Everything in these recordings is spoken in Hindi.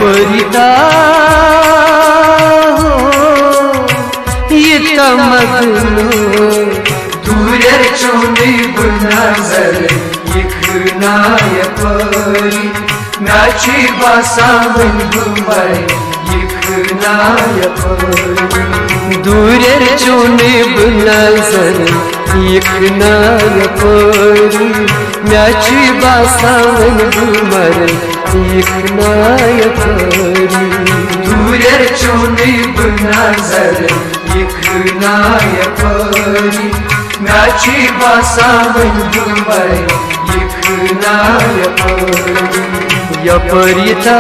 परिता ये तमदनो दूर चोंदी बुनजर यखनाय परी नाची बासावन घुमाय यखनाय परी दूर चोंदी बुनजर यखनाय परी नाची बासावन घुमाय यखनाय परी दूर चोंदी बुनजर यखनाय परी नाची बासावन घुमाय यखनाय परी या परिता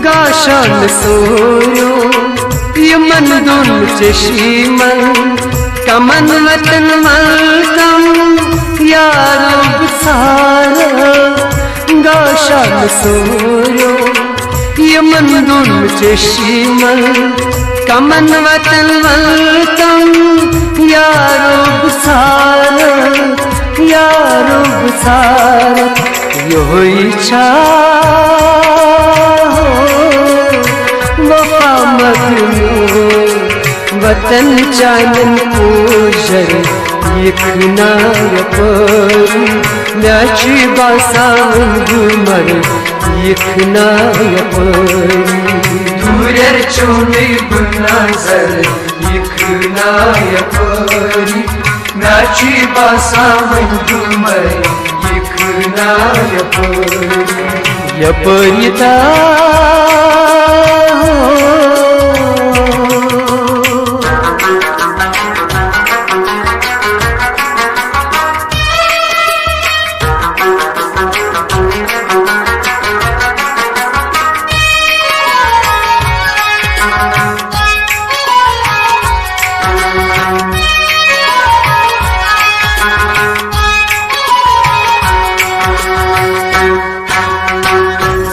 गाशान सोयो यमन दुन चशीमन कमन वतन मलकम यारो सारा गाशान सोयो यमन दुन चशीमन कमन वतन मलकम यारो सारा यो इच्छा वतन चानन पूजर यखनाय परी नाची बासावन घुमाय यखनाय परी दूर चोंदी बुनजर यखनाय परी नाची बासावन घुमाय यखनाय परी या परिता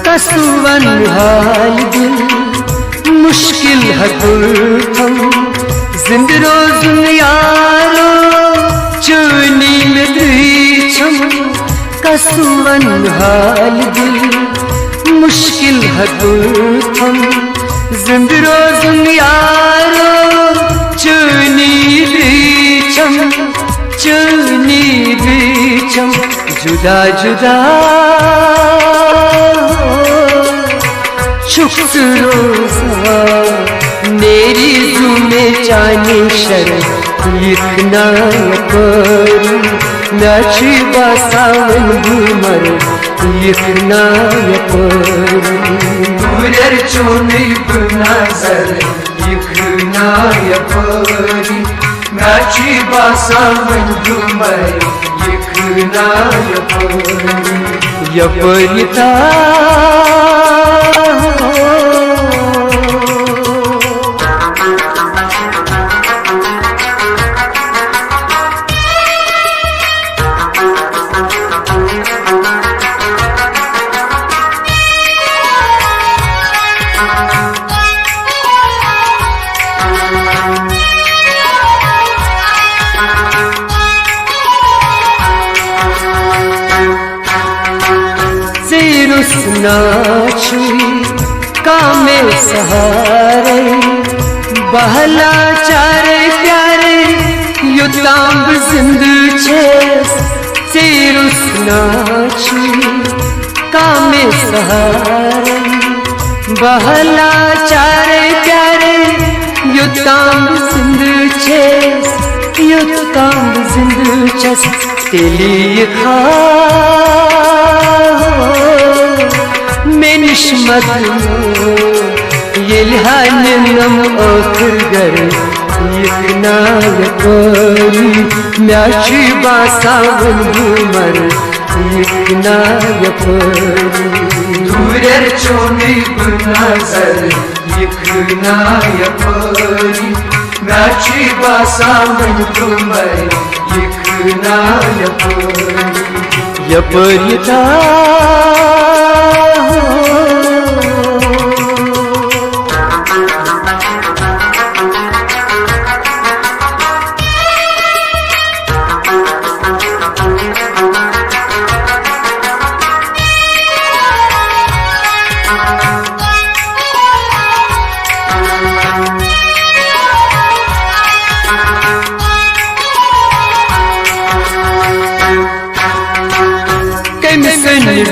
कसुवन हाल दिल मुश्किल है तुम जिंदरो यारो चुनी में द्रीचम कसुवन हाल दिल मुश्किल है तुम जिंदरो यारो चुनी द्रीचम जुदा जुदा छुप रोजा मेरी जुमे चानी शर यखनाय परी नाची बासावन घुमाय यखनाय परी दूर चोंदी बुनजर यखनाय परी नाची बासावन घुमाय यखनाय परी या परिता नाचुई कामे सहारे बहला चारे प्यारे युतांब जिंद छेस तेरुस नाचुई कामे सहारे बहला चारे प्यारे युतांब जिंद छेस युतांग जिंद चस तेली खा मेनिश मदनो यल्हानम आखिर गर यकना यपरी म्याची बासावन घुमर यकना यपरी दूर चोनी नजर यकना यपरी म्याची बासावन घुमर यकना यपरी यपरिता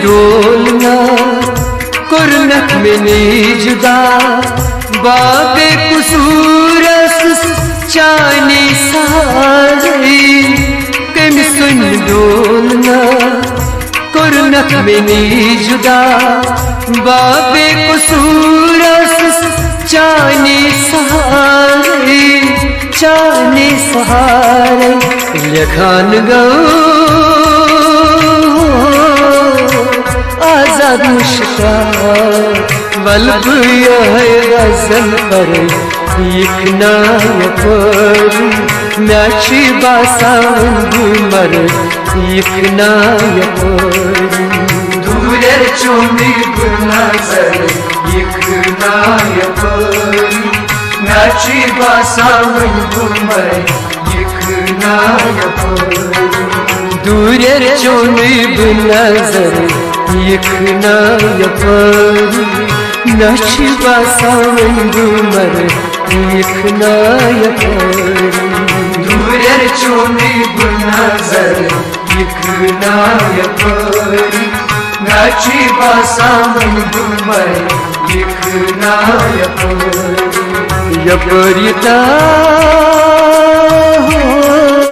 डोलना कुरनक में जुदा बाबे कुसूर चानी सारी कम सुन डोलना कुरनक में जुदा बाबे कुसूर चानी सहारे लखान गो आजाद मुश्ताक बल्ब यह गजल पर यकना यपरी म्याची बासावन घुमर यकना यपरी दूर चोनी नजर यकना यपरी म्याची बासावन घुमर यकना यपरी दूर चोनी नजर यकना यपरी म्याची बासावन घुमर यकना यपरी दूर चोनी नजर यकना यपरी म्याची बासावन घुमर यकना यपरी यपरिता